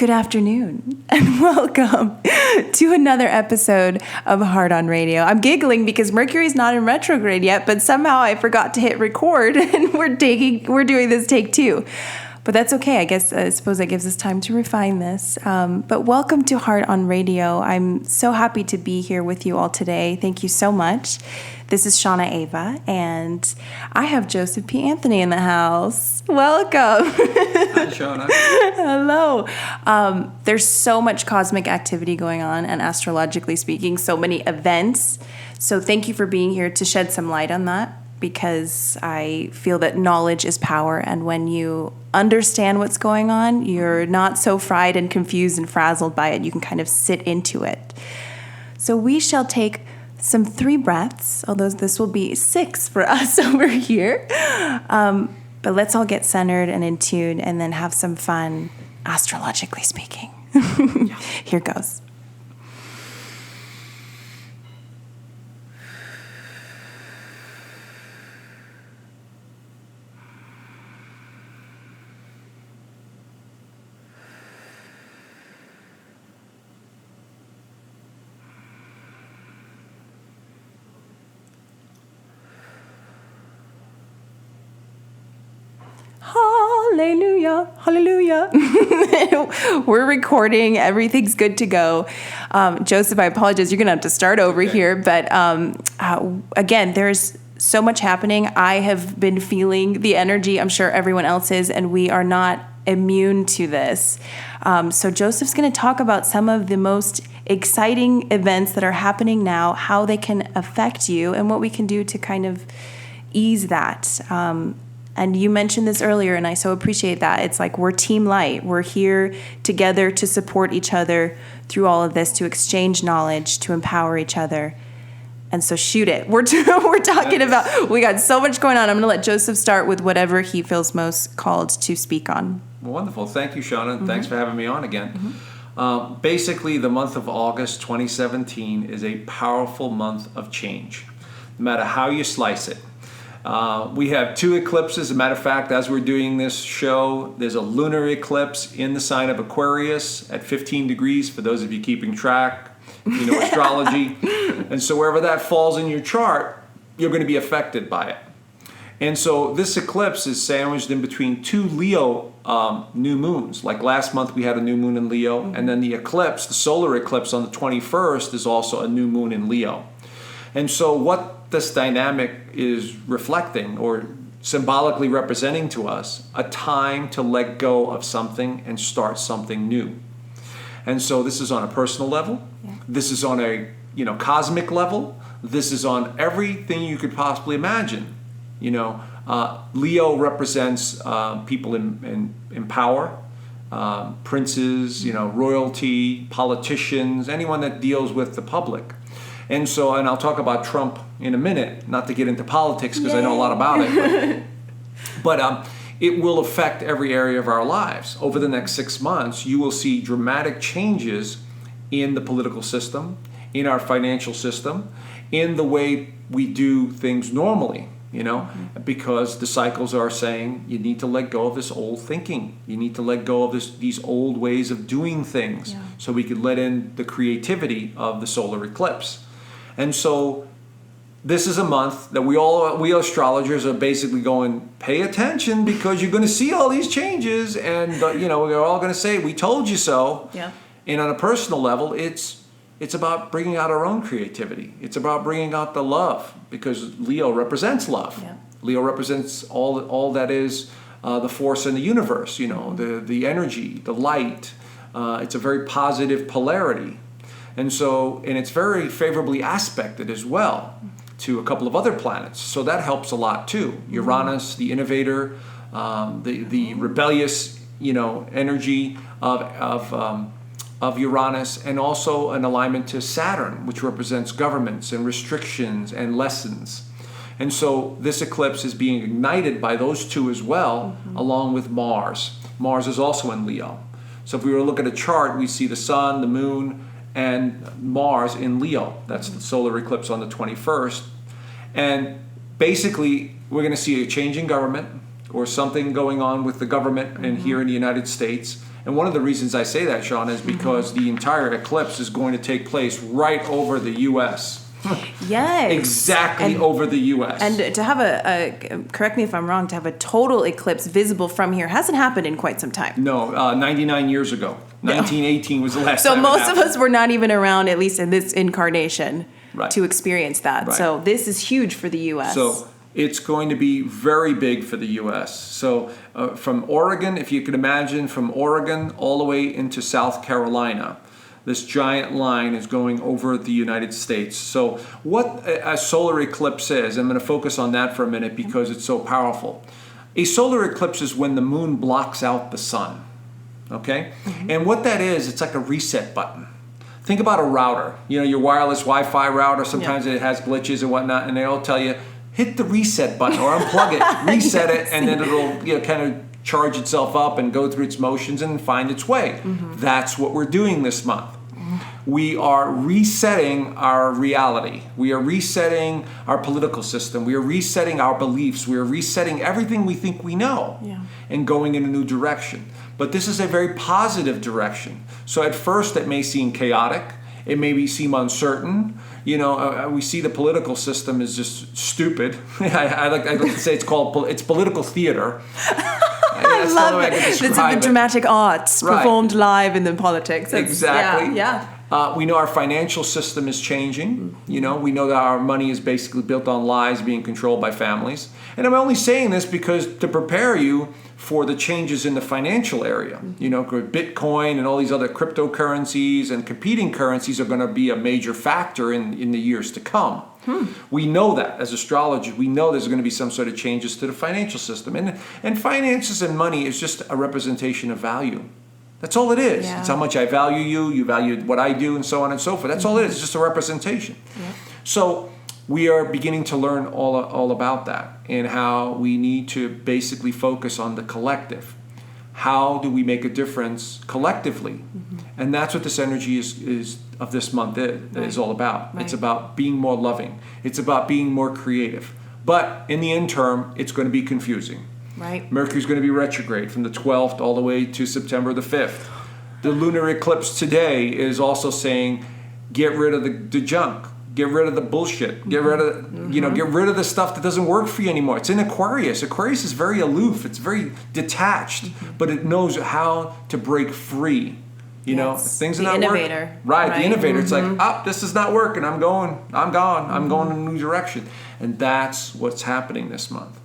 Good afternoon and welcome to another episode of Heart on Radio. I'm giggling because Mercury's not in retrograde yet, but somehow I forgot to hit record and we're doing this take two. But that's okay. I suppose that gives us time to refine this. But welcome to Heart on Radio. I'm so happy to be here with you all today. Thank you so much. This is Shauna Ava, and I have Joseph P. Anthony in the house. Welcome. Hi, Shauna. Hello. There's so much cosmic activity going on, and astrologically speaking, so many events. So thank you for being here to shed some light on that, because I feel that knowledge is power, and when you understand what's going on, you're not so fried and confused and frazzled by it. You can kind of sit into it. So we shall take some 3 breaths, although this will be 6 for us over here. But let's all get centered and in tune and then have some fun, astrologically speaking. Here goes. Hallelujah, hallelujah. We're recording. Everything's good to go. Joseph, I apologize. You're going to have to start over here. But again, there's so much happening. I have been feeling the energy. I'm sure everyone else is, and we are not immune to this. So Joseph's going to talk about some of the most exciting events that are happening now, how they can affect you, and what we can do to kind of ease that. And you mentioned this earlier, and I so appreciate that. It's like we're Team Light. We're here together to support each other through all of this, to exchange knowledge, to empower each other. And so shoot it. We're talking about, we got so much going on. I'm going to let Joseph start with whatever he feels most called to speak on. Well, wonderful. Thank you, Shauna. Mm-hmm. Thanks for having me on again. Mm-hmm. Basically, the month of August 2017 is a powerful month of change, no matter how you slice it. We have 2 eclipses. As a matter of fact, as we're doing this show, there's a lunar eclipse in the sign of Aquarius at 15 degrees, for those of you keeping track, you know, astrology. And so wherever that falls in your chart, you're going to be affected by it. And so this eclipse is sandwiched in between 2 Leo new moons. Like last month we had a new moon in Leo, and then the eclipse, the solar eclipse on the 21st, is also a new moon in Leo. And so what this dynamic is reflecting or symbolically representing to us, a time to let go of something and start something new. And so this is on a personal level. Yeah. This is on a cosmic level. This is on everything you could possibly imagine. Leo represents people in power, princes, royalty, politicians, anyone that deals with the public. And I'll talk about Trump in a minute, not to get into politics because I know a lot about it. But it will affect every area of our lives. Over the next 6 months, you will see dramatic changes in the political system, in our financial system, in the way we do things normally, because the cycles are saying you need to let go of this old thinking. You need to let go of these old ways of doing things so we could let in the creativity of the solar eclipse. And so this is a month that we astrologers are basically going, pay attention, because you're going to see all these changes, and we're all going to say, we told you so. Yeah. And on a personal level, it's about bringing out our own creativity. It's about bringing out the love, because Leo represents love. Yeah. Leo represents all that is the force in the universe, the energy, the light. It's a very positive polarity. And it's very favorably aspected as well to a couple of other planets. So that helps a lot too. Uranus, the innovator, the rebellious, energy of Uranus, and also an alignment to Saturn, which represents governments and restrictions and lessons. And so this eclipse is being ignited by those 2 as well, along with Mars. Mars is also in Leo. So if we were to look at a chart, we see the sun, the moon, and Mars in Leo. That's the solar eclipse on the 21st. And basically, we're going to see a change in government, or something going on with the government and here in the United States. And one of the reasons I say that, Sean, is because the entire eclipse is going to take place right over the U.S. Yes. Exactly over the U.S. And to have correct me if I'm wrong, to have a total eclipse visible from here hasn't happened in quite some time. No, 99 years ago. 1918 was the last so time. So most of us were not even around, at least in this incarnation, to experience that. Right. So this is huge for the U.S. So it's going to be very big for the U.S. So from Oregon, if you could imagine, from Oregon all the way into South Carolina, this giant line is going over the United States. So what a solar eclipse is, I'm going to focus on that for a minute because it's so powerful. A solar eclipse is when the moon blocks out the sun, okay? And what that is, it's like a reset button. Think about a router, your wireless Wi-Fi router. Sometimes it has glitches and whatnot, and they all tell you, hit the reset button or unplug it, reset it, and then it'll kind of charge itself up and go through its motions and find its way. That's what we're doing this month. We are resetting our reality. We are resetting our political system. We are resetting our beliefs. We are resetting everything we think we know and going in a new direction. But this is a very positive direction. So at first it may seem chaotic. It may seem uncertain. We see the political system is just stupid. I like to say it's political theater. I love it. This is the dramatic arts performed live in the politics. Exactly. Yeah. We know our financial system is changing. We know that our money is basically built on lies being controlled by families. And I'm only saying this because to prepare you for the changes in the financial area. Bitcoin and all these other cryptocurrencies and competing currencies are going to be a major factor in the years to come. We know that as astrologers, we know there's going to be some sort of changes to the financial system. And finances and money is just a representation of value. That's all it is. Yeah. It's how much I value you, you value what I do, and so on and so forth. That's all it is. It's just a representation. Yeah. So we are beginning to learn all about that and how we need to basically focus on the collective. How do we make a difference collectively? And that's what this energy is of this month is all about. It's about being more loving. It's about being more creative. But in the interim, it's going to be confusing. Right. Mercury's going to be retrograde from the 12th all the way to September the 5th. The lunar eclipse today is also saying, get rid of the junk. Get rid of the bullshit. Get rid of get rid of the stuff that doesn't work for you anymore. It's in Aquarius. Aquarius is very aloof. It's very detached, but it knows how to break free. Things are not innovator. working. Right, the innovator. It's like, this is not working. I'm gone. I'm going in a new direction. And that's what's happening this month.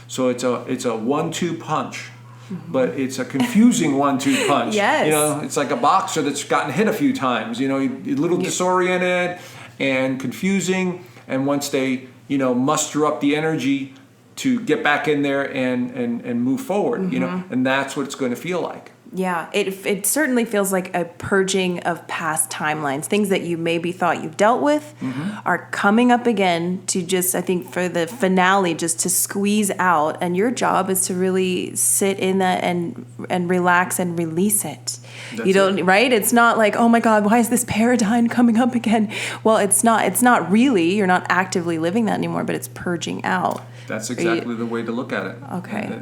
So it's a 1-2 punch. But it's a confusing 1-2 punch. Yes. It's like a boxer that's gotten hit a few times. A little disoriented and confusing. And once they, muster up the energy to get back in there and move forward, and that's what it's going to feel like. Yeah, it certainly feels like a purging of past timelines. Things that you maybe thought you dealt with are coming up again to just, I think, for the finale, just to squeeze out. And your job is to really sit in that and relax and release it. Right? It's not like, oh my God, why is this paradigm coming up again? Well, it's not really. You're not actively living that anymore, but it's purging out. That's exactly the way to look at it. Okay.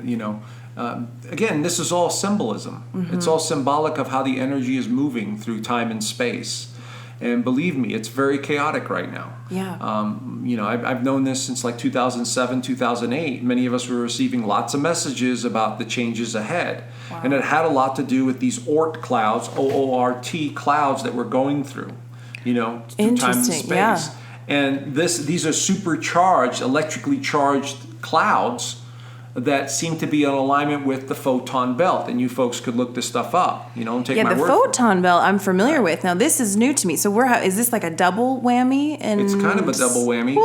Again, this is all symbolism. It's all symbolic of how the energy is moving through time and space. And believe me, it's very chaotic right now. Yeah. I've known this since like 2007, 2008. Many of us were receiving lots of messages about the changes ahead. Wow. And it had a lot to do with these OORT clouds, OORT clouds that we're going through, through time and space. Yeah. And these are supercharged, electrically charged clouds that seem to be in alignment with the photon belt. And you folks could look this stuff up, and take my word for it. Yeah, the photon belt I'm familiar with. Now, this is new to me. So is this like a double whammy? And it's kind of a double whammy,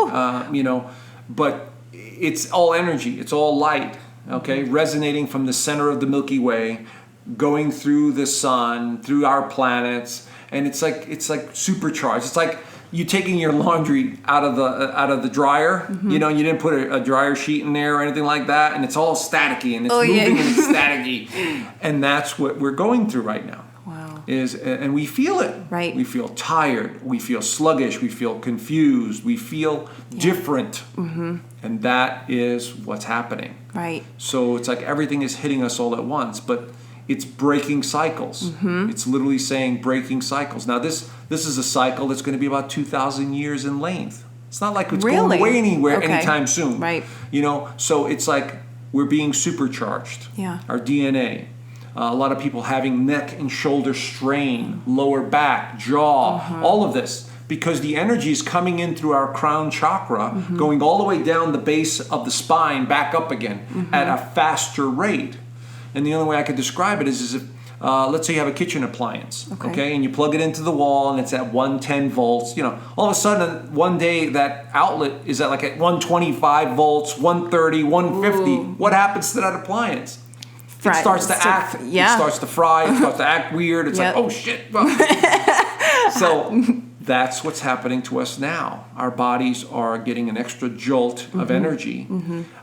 but it's all energy. It's all light, okay? Resonating from the center of the Milky Way, going through the sun, through our planets. And it's like supercharged. It's like you taking your laundry out of the dryer, you didn't put a dryer sheet in there or anything like that, and it's all staticky and it's moving and it's staticky, and that's what we're going through right now. Wow. And we feel it. Right. We feel tired. We feel sluggish. We feel confused. We feel different, and that is what's happening. Right. So it's like everything is hitting us all at once, but it's breaking cycles. It's literally saying breaking cycles. Now this is a cycle that's going to be about 2,000 years in length. It's not like it's going away anywhere anytime soon. Right. You know, so it's like we're being supercharged. Yeah. Our DNA. A lot of people having neck and shoulder strain, lower back, jaw, all of this. Because the energy is coming in through our crown chakra, going all the way down the base of the spine, back up again at a faster rate. And the only way I could describe it is if, let's say you have a kitchen appliance, okay, and you plug it into the wall and it's at 110 volts. You know, all of a sudden one day that outlet is at like at 125 volts, 130, 150. Ooh. What happens to that appliance? It starts to act. It starts to fry. It starts to act weird. It's like, oh shit. So that's what's happening to us now. Our bodies are getting an extra jolt of energy.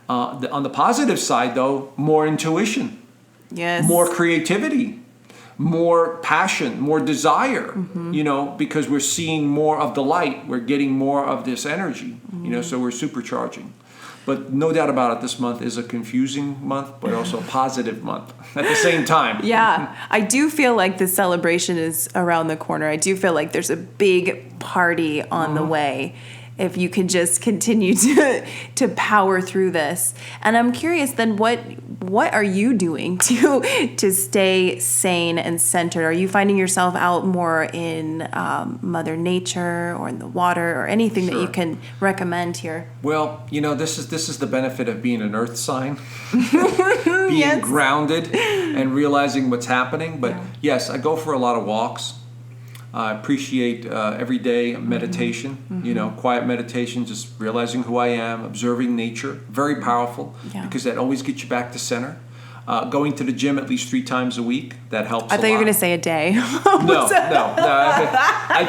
On the positive side, though, more intuition. Yes. More creativity, more passion, more desire, you know, because we're seeing more of the light. We're getting more of this energy, you know, so we're supercharging. But no doubt about it, this month is a confusing month, but also a positive month at the same time. Yeah, I do feel like the celebration is around the corner. I do feel like there's a big party on the way. If you can just continue to power through this. And I'm curious then, what are you doing to stay sane and centered? Are you finding yourself out more in Mother Nature or in the water or anything that you can recommend here? Well, you know, this is the benefit of being an earth sign, being grounded and realizing what's happening. But yes, I go for a lot of walks. I appreciate everyday meditation, you know, quiet meditation, just realizing who I am, observing nature, very powerful because that always gets you back to center. Going to the gym at least 3 times a week, that helps. I thought you were going to say a day. No. I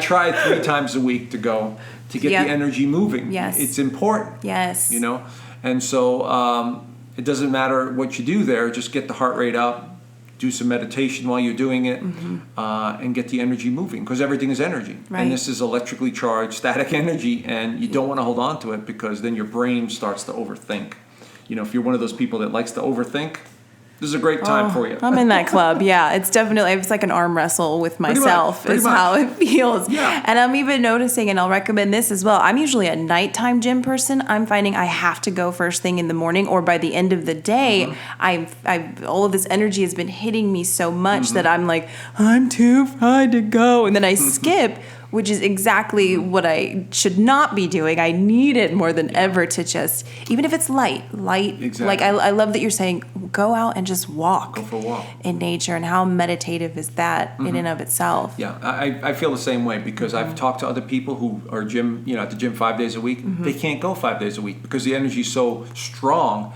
try 3 times a week to go to get the energy moving. Yes. It's important. Yes. You know, and so it doesn't matter what you do there, just get the heart rate up. Do some meditation while you're doing it, and get the energy moving, because everything is energy. Right. And this is electrically charged, static energy, and you don't want to hold on to it because then your brain starts to overthink. You know, if you're one of those people that likes to overthink, this is a great time for you. I'm in that club. Yeah, it's like an arm wrestle with myself is how it feels. Yeah. And I'm even noticing, and I'll recommend this as well, I'm usually a nighttime gym person. I'm finding I have to go first thing in the morning, or by the end of the day, all of this energy has been hitting me so much that I'm like, I'm too fried to go. And then I skip, which is exactly what I should not be doing. I need it more than ever to just, even if it's light. Exactly. Like I love that you're saying, go out and just walk. Go for a walk. In nature, and how meditative is that in and of itself? Yeah, I feel the same way because I've talked to other people who are at the gym 5 days a week. They can't go 5 days a week because the energy is so strong.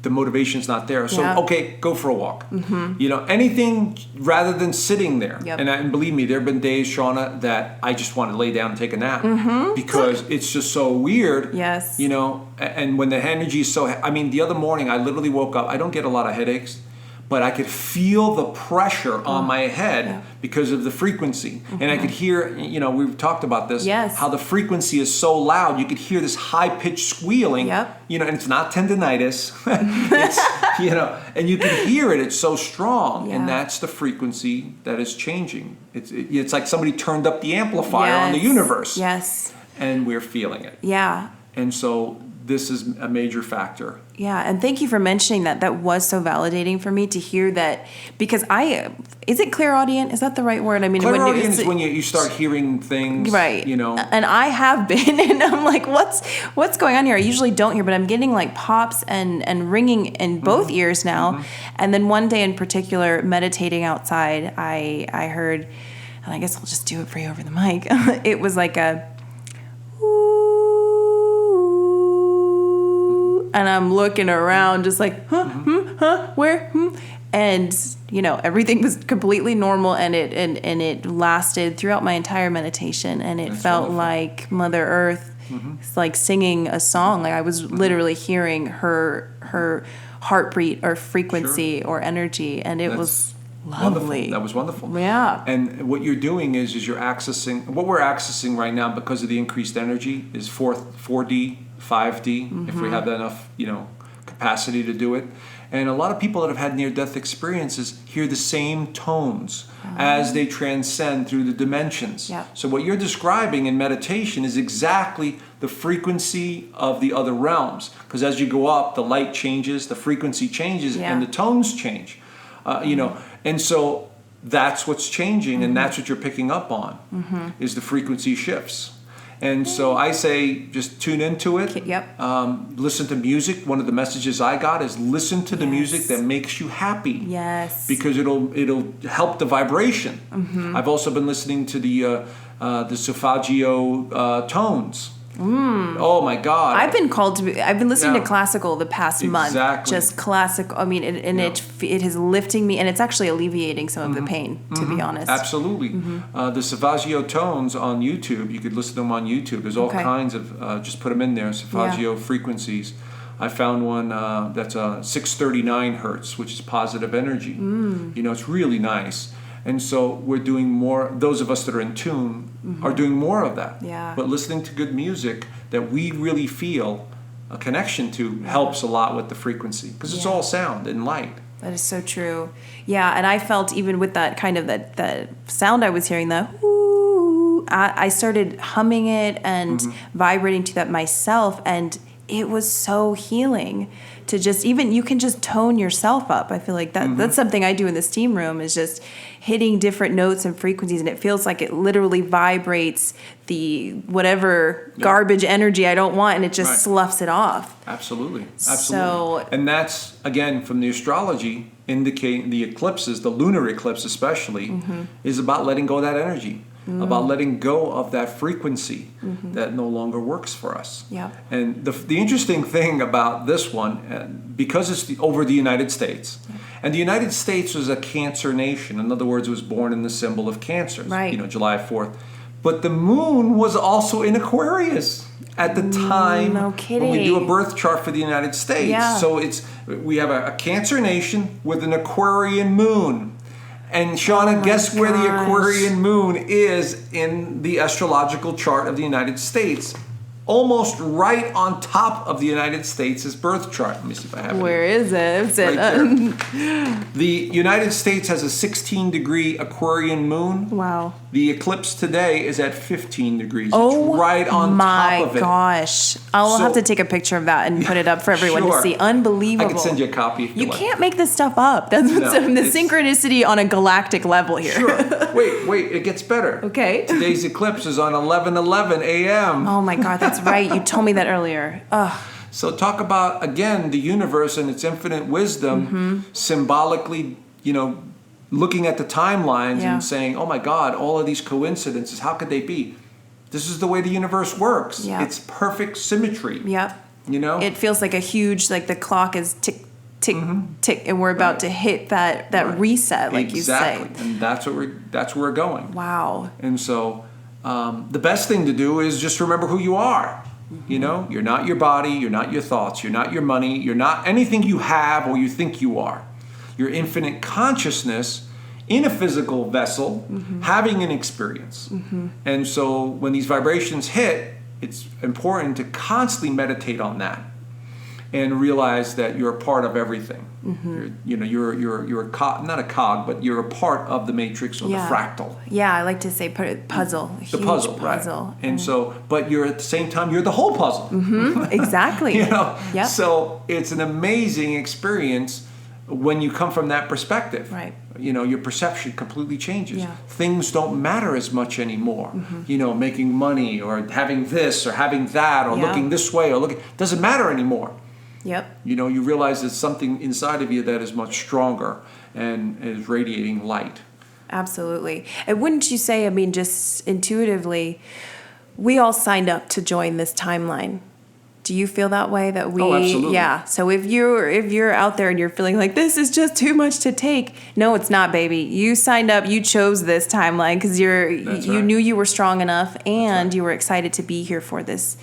The motivation's not there. So, okay, go for a walk. You know, anything rather than sitting there. Yep. And believe me, there have been days, Shauna, that I just want to lay down and take a nap because it's just so weird. Yes. You know, and when the energy is so... I mean, the other morning, I literally woke up. I don't get a lot of headaches, but I could feel the pressure on my head because of the frequency. And I could hear, you know, we've talked about this, how the frequency is so loud. You could hear this high-pitched squealing, you know, and it's not tendinitis. It's, you know, and you can hear it. It's so strong. And that's the frequency that is changing. It's like somebody turned up the amplifier on the universe. Yes. And we're feeling it. Yeah. And so this is a major factor. Yeah, and thank you for mentioning that. That was so validating for me to hear that, because is it clairaudient? Is that the right word? I mean, clairaudient is when you start hearing things, right? You know, and I have been, and I'm like, what's going on here? I usually don't hear, but I'm getting like pops and ringing in both ears now. And then one day in particular, meditating outside, I heard, and I guess I'll just do it for you over the mic. It was like a. And I'm looking around just like, where? And, you know, everything was completely normal, and it lasted throughout my entire meditation, and it felt like Mother Earth is like singing a song. Like I was literally hearing her heartbeat or frequency or energy, and it was lovely. That was wonderful. Yeah. And what you're doing is you're accessing, what we're accessing right now because of the increased energy is 4D, 5D, if we have enough, you know, capacity to do it. And a lot of people that have had near-death experiences hear the same tones as they transcend through the dimensions. Yeah. So what you're describing in meditation is exactly the frequency of the other realms. Because as you go up, the light changes, the frequency changes, and the tones change. You know, and so that's what's changing, and that's what you're picking up on, is the frequency shifts. And so I say, just tune into it. Yep. Listen to music. One of the messages I got is listen to the music that makes you happy. Yes. Because it'll help the vibration. I've also been listening to the Solfeggio tones. Oh my God! I've been listening to classical the past month. Just classical. I mean, it is lifting me, and it's actually alleviating some of the pain. To be honest, absolutely. The Solfeggio tones on YouTube. You could listen to them on YouTube. There's all kinds of. Just put them in there. Solfeggio frequencies. I found one that's 639 hertz, which is positive energy. You know, it's really nice. And so we're doing more, those of us that are in tune are doing more of that. Yeah. But listening to good music that we really feel a connection to helps a lot with the frequency, because it's all sound and light. That is so true. Yeah, and I felt even with that kind of that sound I was hearing, the whoo, I started humming it and vibrating to that myself, and it was so healing to just, even you can just tone yourself up. I feel like that's something I do in the steam room, is just hitting different notes and frequencies, and it feels like it literally vibrates the whatever garbage energy I don't want, and it just sloughs it off. Absolutely. So, and that's, again, from the astrology, indicating the eclipses, the lunar eclipse especially, is about letting go of that energy. About letting go of that frequency that no longer works for us. Yeah. And the interesting thing about this one, because it's over the United States, and the United States was a Cancer nation. In other words, it was born in the symbol of Cancer. Right. You know, July 4th. But the moon was also in Aquarius at the time when we do a birth chart for the United States. Yeah. So we have a Cancer nation with an Aquarian moon. And Shauna, guess where the Aquarian moon is in the astrological chart of the United States? Almost right on top of the United States' birth chart. Let me see if I have it. Where is it? It's right there. The United States has a 16-degree Aquarian moon. Wow. The eclipse today is at 15 degrees. Oh, it's right on top of it. My gosh. I'll have to take a picture of that and put it up for everyone to see. Unbelievable. I can send you a copy if you like. You can't make this stuff up. That's what's the synchronicity on a galactic level here. Sure. Wait, it gets better. Okay. Today's eclipse is on 11:11 a.m. Oh my God, that's right. You told me that earlier. Ugh. So talk about, again, the universe and its infinite wisdom, symbolically, you know, looking at the timelines and saying, oh my God, all of these coincidences, how could they be? This is the way the universe works. Yeah. It's perfect symmetry. Yep. You know? It feels like a huge, like the clock is tick, tick, tick, and we're about to hit that reset, like you say. Exactly. And that's where we're going. Wow. And so the best thing to do is just remember who you are. You know, you're not your body, you're not your thoughts, you're not your money, you're not anything you have or you think you are. You're infinite consciousness in a physical vessel, having an experience. And so when these vibrations hit, it's important to constantly meditate on that and realize that you're a part of everything. You're a cog, not a cog, but you're a part of the matrix or the fractal. Yeah, I like to say puzzle. The puzzle, right? And so, but you're at the same time, you're the whole puzzle. Exactly. You know. Yep. So it's an amazing experience when you come from that perspective. Right. You know, your perception completely changes. Yeah. Things don't matter as much anymore. You know, making money or having this or having that or looking this way or looking doesn't matter anymore. Yep. You know, you realize there's something inside of you that is much stronger and is radiating light. Absolutely. And wouldn't you say, I mean, just intuitively, we all signed up to join this timeline. Do you feel that way? That we, absolutely. Yeah. So if you're out there and you're feeling like this is just too much to take, no, it's not, baby. You signed up. You chose this timeline because you knew you were strong enough and you were excited to be here for this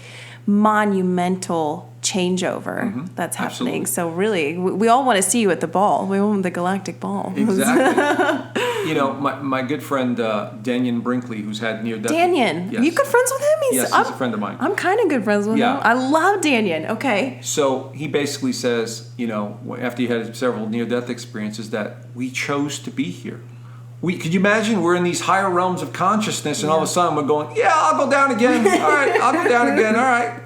monumental changeover that's happening. Absolutely. So really, we all want to see you at the ball. We want the galactic ball. Exactly. You know, my good friend Danyan Brinkley, who's had near-death... Danyan, Yes. you good friends with him? Yes, he's a friend of mine. I'm kind of good friends with him. I love Danyan. Okay. So he basically says, you know, after he had several near-death experiences, that we chose to be here. Could you imagine we're in these higher realms of consciousness, and all of a sudden we're going, yeah, I'll go down again. All right, I'll go down again. All right.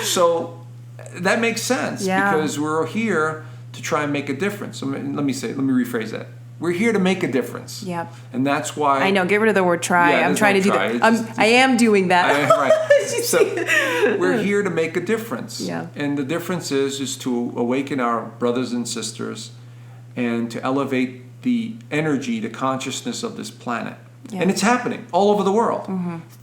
So that makes sense because we're here to try and make a difference. Let me rephrase that. We're here to make a difference. Yep. And that's why... I know, get rid of the word try. Yeah, I'm trying to do that. I am doing that. Right. So we're here to make a difference. Yeah. And the difference is to awaken our brothers and sisters and to elevate the energy, the consciousness of this planet. Yeah. And it's happening all over the world.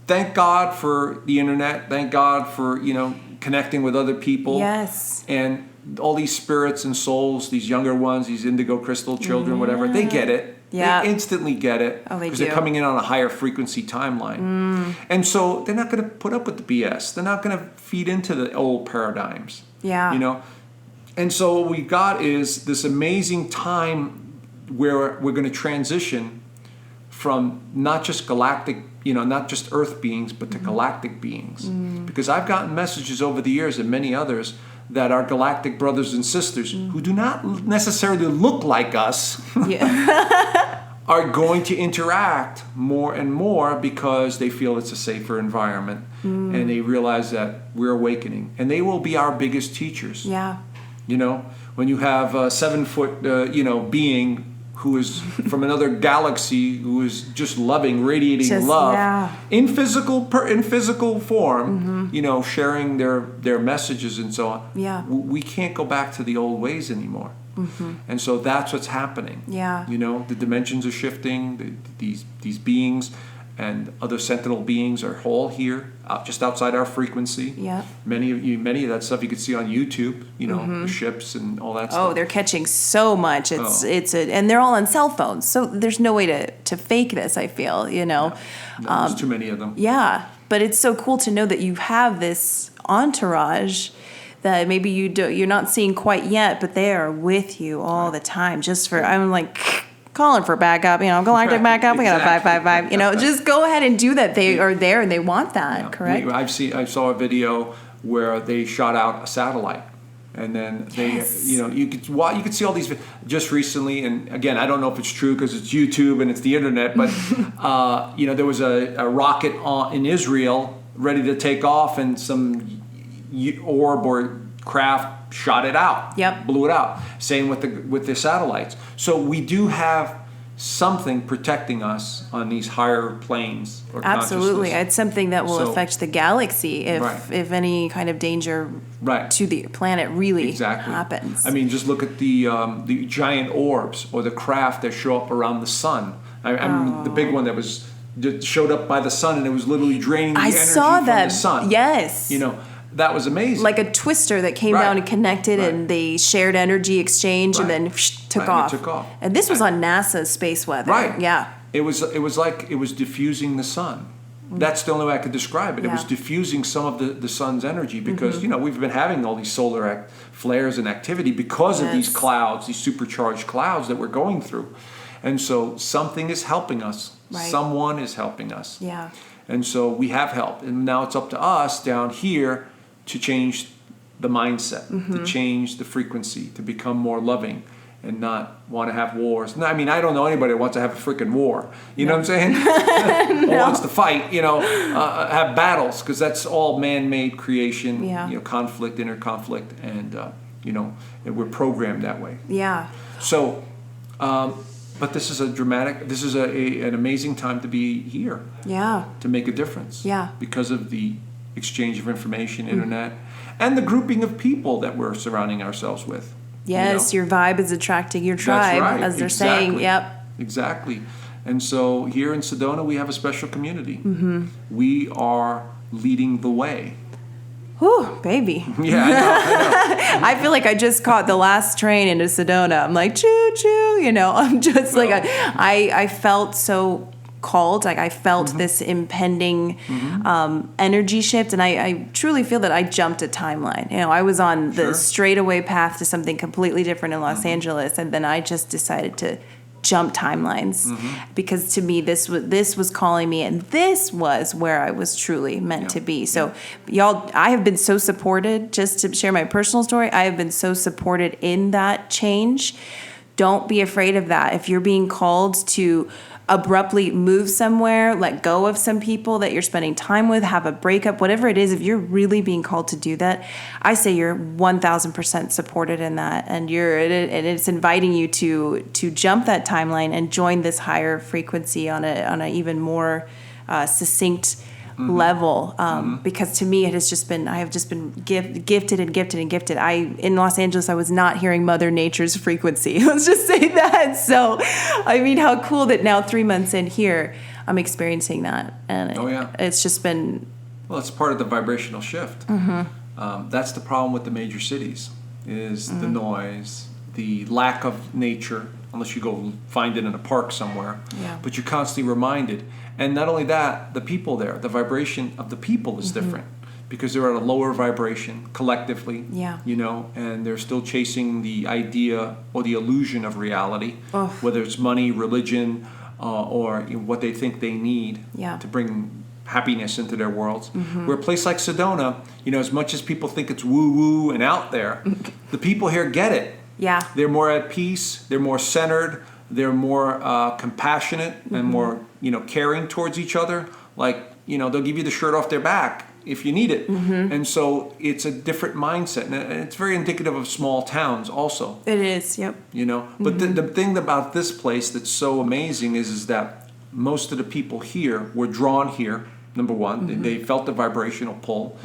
Thank God for the internet. Thank God for, you know, connecting with other people. Yes. And all these spirits and souls, these younger ones, these indigo crystal children, whatever, they get it. Yeah. They instantly get it. Oh, they because do. they're coming in on a higher frequency timeline. And so they're not going to put up with the BS. They're not going to feed into the old paradigms. Yeah. You know? And so what we got is this amazing time where we're going to transition from not just galactic, you know, not just Earth beings, but to galactic beings. Because I've gotten messages over the years and many others that our galactic brothers and sisters who do not necessarily look like us are going to interact more and more because they feel it's a safer environment and they realize that we're awakening. And they will be our biggest teachers. Yeah. You know, when you have a 7-foot, being who is from another galaxy, who is just loving, radiating love in physical form, you know, sharing their messages and so on. Yeah. We can't go back to the old ways anymore. And so that's what's happening. Yeah. You know, the dimensions are shifting. These beings and other sentinel beings are all here, just outside our frequency. Yeah. Many of that stuff you can see on YouTube. You know, the ships and all that stuff. Oh, they're catching so much. And they're all on cell phones, so there's no way to fake this. I feel, you know. No, there's too many of them. Yeah, but it's so cool to know that you have this entourage that maybe you're not seeing quite yet, but they are with you all the time. Just for I'm like calling for backup, you know, galactic backup. We got a 555. You know, just go ahead and do that. They are there and they want that. Correct. I saw a video where they shot out a satellite. And then they, you know, you could see all these just recently. And again, I don't know if it's true because it's YouTube and it's the internet. But you know, there was a rocket in Israel ready to take off, and some orb or craft shot it out. Yep. Blew it out. Same with the satellites. So we do have something protecting us on these higher planes or absolutely. consciousness. It's something that will affect the galaxy if any kind of danger to the planet really happens. I mean, just look at the giant orbs or the craft that show up around the sun. I mean, the big one that showed up by the sun, and it was literally draining the energy from the sun. Yes. You know, that was amazing. Like a twister that came down and connected, and they shared energy exchange, and then took off. It took off. And this was on NASA's space weather. Right. Yeah. It was like it was diffusing the sun. That's the only way I could describe it. It was diffusing some of the sun's energy because, you know, we've been having all these solar flares and activity because of these clouds, these supercharged clouds that we're going through. And so something is helping us. Right. Someone is helping us. Yeah. And so we have help. And now it's up to us down here to change the mindset, to change the frequency, to become more loving and not want to have wars. No, I mean, I don't know anybody that wants to have a freaking war. You know what I'm saying? Or wants to fight, you know, have battles, because that's all man-made creation, you know, conflict, inner conflict, and, you know, we're programmed that way. Yeah. So, but this is an amazing time to be here. Yeah. To make a difference. Yeah. Because of the exchange of information, internet, and the grouping of people that we're surrounding ourselves with. Yes, your vibe is attracting your tribe, as they're saying. Yep. Exactly. And so here in Sedona, we have a special community. We are leading the way. Whew, baby. Yeah, I know. I feel like I just caught the last train into Sedona. I'm like, choo choo, you know. I'm just I felt so called. Like I felt this impending energy shift, and I truly feel that I jumped a timeline. You know, I was on the straightaway path to something completely different in Los Angeles, and then I just decided to jump timelines because to me this was calling me, and this was where I was truly meant to be. So y'all, I have been so supported. Just to share my personal story, I have been so supported in that change. Don't be afraid of that. If you're being called to abruptly move somewhere, let go of some people that you're spending time with, have a breakup, whatever it is, if you're really being called to do that, I say you're 1,000% supported in that, and it's inviting you to jump that timeline and join this higher frequency on a even more succinct level. Because to me, I have just been gifted and gifted and gifted. In Los Angeles, I was not hearing Mother Nature's frequency. Let's just say that. So, I mean, how cool that now 3 months in here, I'm experiencing that. And it's just been... Well, it's part of the vibrational shift. That's the problem with the major cities, is the noise, the lack of nature, unless you go find it in a park somewhere. But you're constantly reminded. And not only that, the people there, the vibration of the people is different because they're at a lower vibration collectively, you know, and they're still chasing the idea or the illusion of reality, whether it's money, religion, or what they think they need to bring happiness into their worlds. Where a place like Sedona, you know, as much as people think it's woo-woo and out there, the people here get it. They're more at peace, they're more centered, they're more compassionate and more, you know, caring towards each other. Like, you know, they'll give you the shirt off their back if you need it. And so it's a different mindset. And it's very indicative of small towns also. It is, You know, but the thing about this place that's so amazing is that most of the people here were drawn here, number one. They felt the vibrational pull.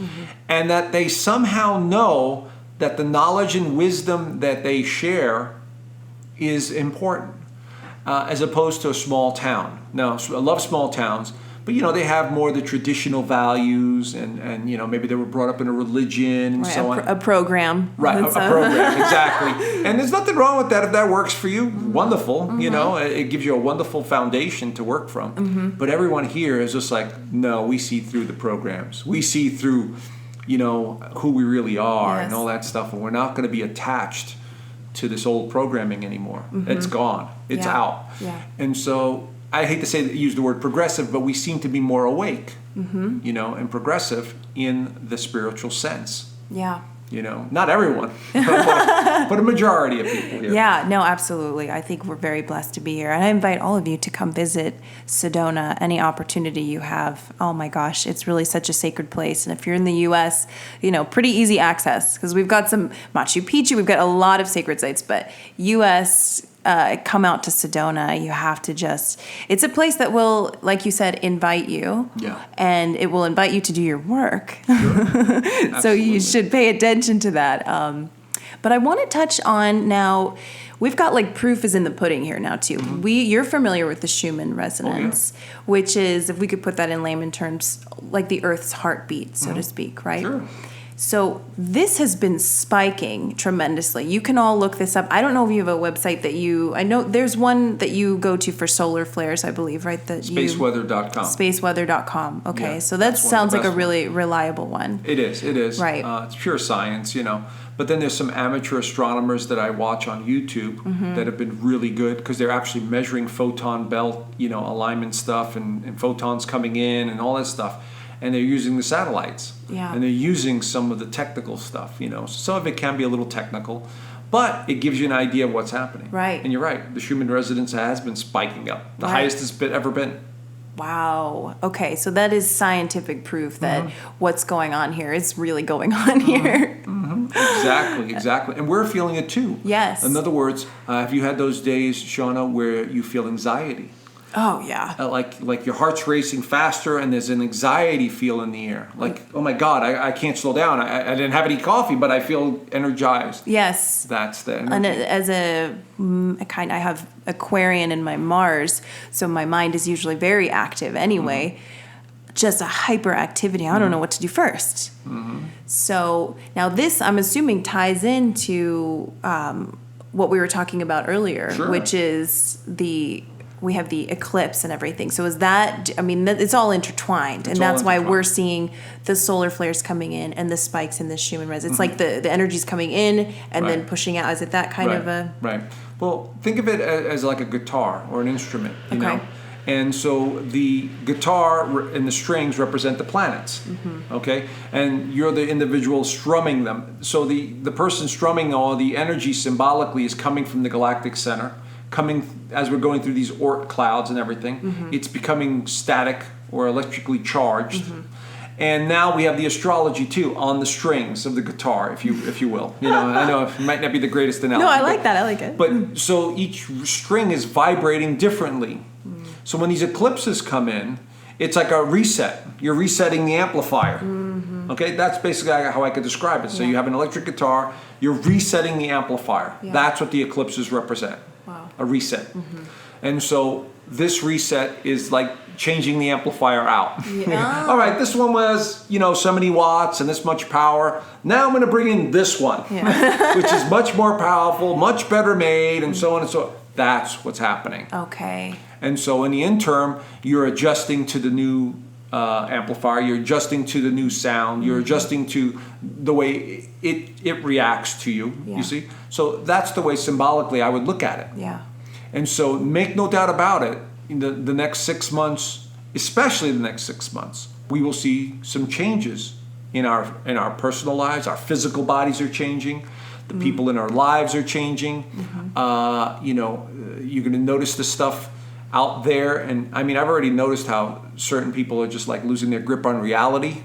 And that they somehow know that the knowledge and wisdom that they share is important. As opposed to a small town. Now, I love small towns, but, you know, they have more of the traditional values and you know, maybe they were brought up in a religion and so on. A program. Right, a program, exactly. And there's nothing wrong with that if that works for you. Wonderful, you know, it gives you a wonderful foundation to work from. But everyone here is just like, no, we see through the programs. We see through, you know, who we really are and all that stuff, and we're not going to be attached to this old programming anymore. It's gone. It's out. And so I hate to use the word progressive, but we seem to be more awake, you know, and progressive in the spiritual sense. You know, not everyone, but a majority of people here. No, absolutely. I think we're very blessed to be here. And I invite all of you to come visit Sedona any opportunity you have. Oh my gosh, it's really such a sacred place. And if you're in the U.S., you know, pretty easy access because we've got some Machu Picchu, we've got a lot of sacred sites, but U.S., come out to Sedona. You have to it's a place that will, like you said, invite you. And it will invite you to do your work. So you should pay attention to that. But I want to touch on now, we've got like proof is in the pudding here now too. You're familiar with the Schumann Resonance, which is, if we could put that in layman terms, like the Earth's heartbeat, so to speak, right? So this has been spiking tremendously. You can all look this up. I don't know if you have a website I know there's one that you go to for solar flares, I believe, right? Spaceweather.com. Spaceweather.com. Okay, so that sounds like a really reliable one. It is. Right. It's pure science, you know. But then there's some amateur astronomers that I watch on YouTube that have been really good because they're actually measuring photon belt, you know, alignment stuff and photons coming in and all that stuff. And they're using the satellites. And they're using some of the technical stuff, you know. Some of it can be a little technical, but it gives you an idea of what's happening. Right. And you're right. The Schumann Resonance has been spiking up. The highest it's ever been. Wow. Okay, so that is scientific proof that what's going on here is really going on here. Exactly. And we're feeling it too. Yes. In other words, have you had those days, Shauna, where you feel anxiety? Oh, yeah. Like your heart's racing faster and there's an anxiety feel in the air. Like, oh my God, I can't slow down. I didn't have any coffee, but I feel energized. Yes. That's the energy. And as I have Aquarian in my Mars, so my mind is usually very active anyway. Just a hyperactivity. I don't know what to do first. So now this, I'm assuming, ties into what we were talking about earlier, which is we have the eclipse and everything. So is that, I mean, it's all intertwined. And all that's why intertwined. we're seeing the solar flares coming in and the spikes in the Schumann Resonance. It's like the energy's coming in and then pushing out. Is it that kind of a... Right. Well, think of it as like a guitar or an instrument, you know? And so the guitar and the strings represent the planets, okay? And you're the individual strumming them. So the person strumming all the energy symbolically is coming from the galactic center, coming as we're going through these Oort clouds and everything. It's becoming static or electrically charged. And now we have the astrology too on the strings of the guitar, if you will. You know, I know it might not be the greatest analogy. No, I like that. I like it. But so each string is vibrating differently. So when these eclipses come in, it's like a reset. You're resetting the amplifier. Okay, that's basically how I could describe it. So you have an electric guitar, you're resetting the amplifier. That's what the eclipses represent. Wow. A reset. And so this reset is like changing the amplifier out. All right, this one was, so many watts and this much power. Now I'm going to bring in this one, which is much more powerful, much better made, and so on and so on. That's what's happening. Okay. And so in the interim, you're adjusting to the new amplifier, you're adjusting to the new sound, you're adjusting to the way it reacts to you, you see? So that's the way symbolically I would look at it. Yeah. And so make no doubt about it, in the next 6 months, especially the next 6 months, we will see some changes in our personal lives. Our physical bodies are changing. The people in our lives are changing. You're going to notice the stuff out there. And I mean, I've already noticed how certain people are just like losing their grip on reality.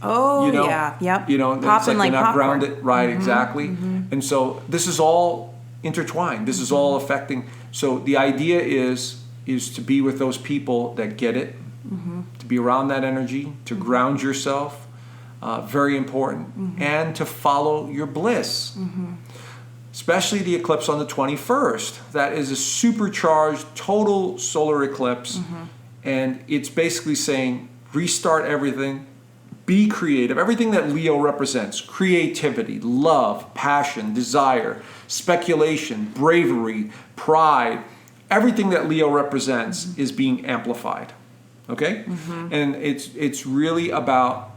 Oh, yeah. Yep. It's Popping like they're not popcorn. grounded. Right, exactly. And so this is all intertwined. This is all affecting. So the idea is to be with those people that get it, to be around that energy, to ground yourself. Very important. And to follow your bliss. Especially the eclipse on the 21st. That is a supercharged total solar eclipse. And it's basically saying restart everything, be creative. Everything that Leo represents, creativity, love, passion, desire, speculation, bravery, pride, everything that Leo represents is being amplified. Okay? And it's really about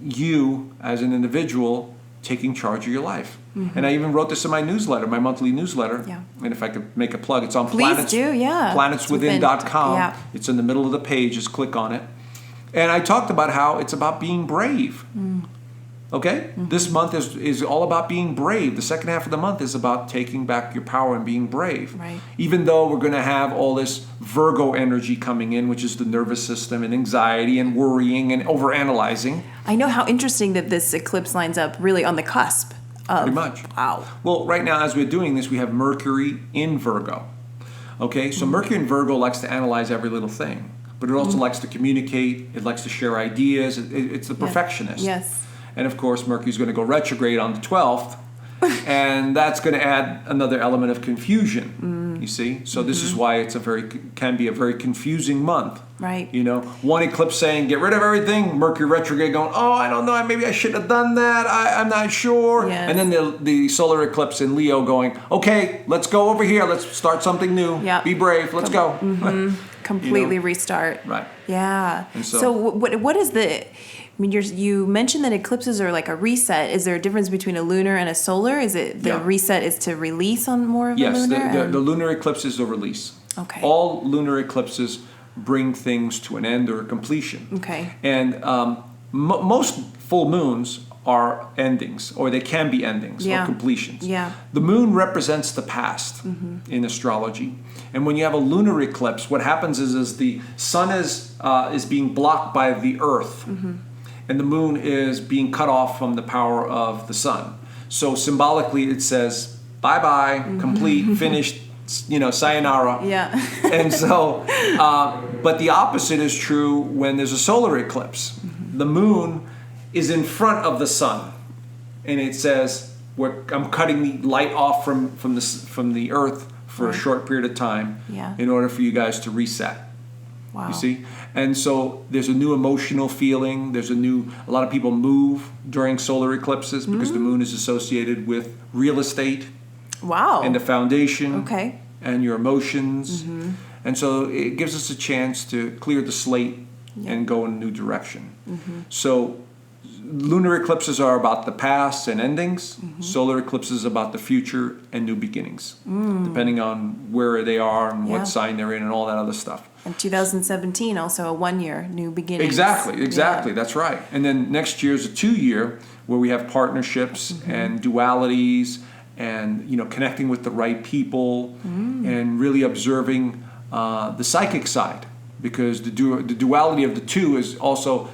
you as an individual taking charge of your life. And I even wrote this in my newsletter, my monthly newsletter. Yeah. And if I could make a plug, it's on Please do, yeah. planetswithin.com. Yeah. It's in the middle of the page, just click on it. And I talked about how it's about being brave. Okay? This month is all about being brave. The second half of the month is about taking back your power and being brave. Right. Even though we're going to have all this Virgo energy coming in, which is the nervous system and anxiety and worrying and overanalyzing. I know how interesting that this eclipse lines up really on the cusp. Pretty much. Wow. Well, right now, as we're doing this, we have Mercury in Virgo. Okay? So Mercury in Virgo likes to analyze every little thing. But it also likes to communicate. It likes to share ideas. It's the perfectionist. Yes. And of course, Mercury's going to go retrograde on the 12th. And that's going to add another element of confusion, you see? So this is why it's can be a very confusing month. Right. One eclipse saying, get rid of everything. Mercury retrograde going, oh, I don't know. Maybe I shouldn't have done that. I'm not sure. Yes. And then the solar eclipse in Leo going, okay, let's go over here. Let's start something new. Yep. Be brave. Let's go. Completely restart. Right. Yeah. And So what is the... I mean, you mentioned that eclipses are like a reset. Is there a difference between a lunar and a solar? Is it the reset is to release on more of a lunar? Yes, the lunar eclipse is the release. Okay. All lunar eclipses bring things to an end or a completion. Okay. And most full moons are endings, or they can be endings or completions. Yeah. The moon represents the past in astrology. And when you have a lunar eclipse, what happens is the sun is being blocked by the earth. And the moon is being cut off from the power of the sun. So symbolically it says, bye-bye, complete, finished, sayonara. Yeah. And so, but the opposite is true when there's a solar eclipse. The moon is in front of the sun. And it says, I'm cutting the light off from the earth for a short period of time in order for you guys to reset. Wow. You see? And so there's a new emotional feeling. A lot of people move during solar eclipses because the moon is associated with real estate. Wow. And the foundation. Okay. And your emotions. And so it gives us a chance to clear the slate and go in a new direction. So lunar eclipses are about the past and endings. Solar eclipses about the future and new beginnings, depending on where they are and what sign they're in and all that other stuff. And 2017, also a 1 year, new beginning. Exactly. That's right. And then next year is a 2 year where we have partnerships and dualities and, connecting with the right people and really observing the psychic side. Because the duality of the two is also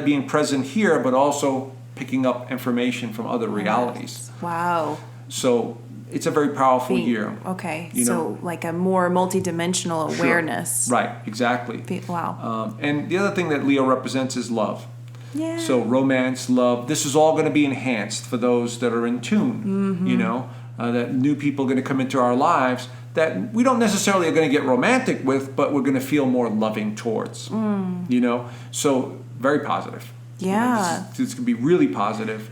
being present here, but also picking up information from other realities. Wow. So it's a very powerful year. Okay. So like a more multidimensional awareness. Sure. Right. Exactly. Wow. And the other thing that Leo represents is love. Yeah. So romance, love. This is all going to be enhanced for those that are in tune. That new people are going to come into our lives that we don't necessarily are going to get romantic with, but we're going to feel more loving towards. So very positive. Yeah. It's going to be really positive.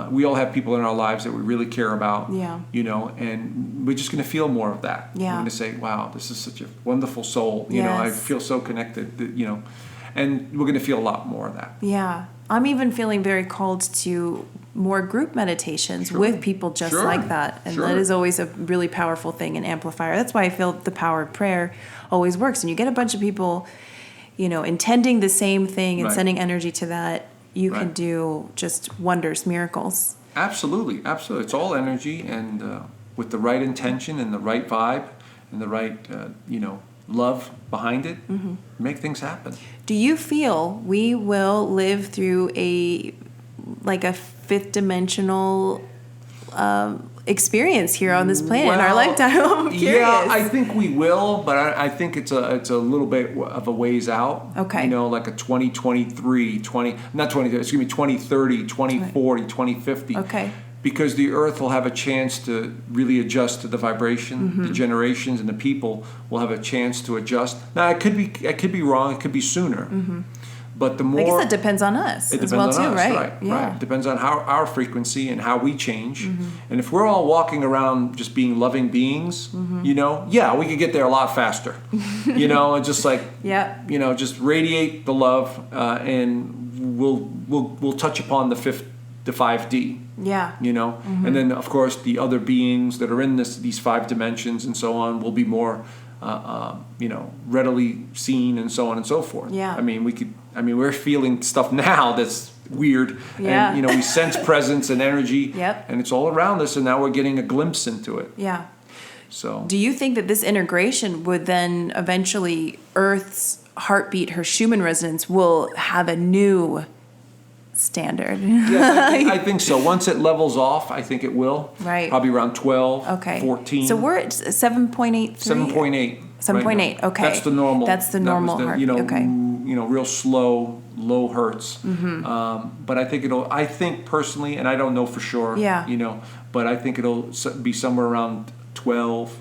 We all have people in our lives that we really care about. Yeah. And we're just going to feel more of that. Yeah. We're going to say, wow, this is such a wonderful soul. I feel so connected, and we're going to feel a lot more of that. Yeah. I'm even feeling very called to more group meditations with people just like that. And that is always a really powerful thing, an amplifier. That's why I feel the power of prayer always works. And you get a bunch of people, intending the same thing and sending energy to that, you can do just wonders, miracles. Absolutely. It's all energy, and with the right intention and the right vibe and the right, love behind it, make things happen. Do you feel we will live through a fifth dimensional experience here on this planet in our lifetime? I'm curious. Yeah, I think we will, but I think it's a little bit of a ways out. Okay. Like a 2023, 2030, 2040, 2050. Okay. Because the Earth will have a chance to really adjust to the vibration. The generations and the people will have a chance to adjust. Now, I could be wrong. It could be sooner. But the more, I guess it depends on us as well, too, right? Right. Depends on our frequency and how we change. And if we're all walking around just being loving beings, we could get there a lot faster. And just just radiate the love, and we'll touch upon the 5D. Yeah. And then of course the other beings that are in these 5 dimensions and so on will be more readily seen and so on and so forth. Yeah. We're feeling stuff now that's weird. Yeah. And we sense presence and energy. Yep. And it's all around us, and now we're getting a glimpse into it. Yeah. So do you think that this integration would then eventually Earth's heartbeat, her Schumann resonance, will have a new standard? Yes, I think so. Once it levels off, I think it will. Right. Probably around 12, 14. So we're at 7.83? 7.8. 7.8, okay. That's the normal. That's the normal heartbeat, okay. Real slow, low hertz. But I think personally, and I don't know for sure, but I think it'll be somewhere around 12.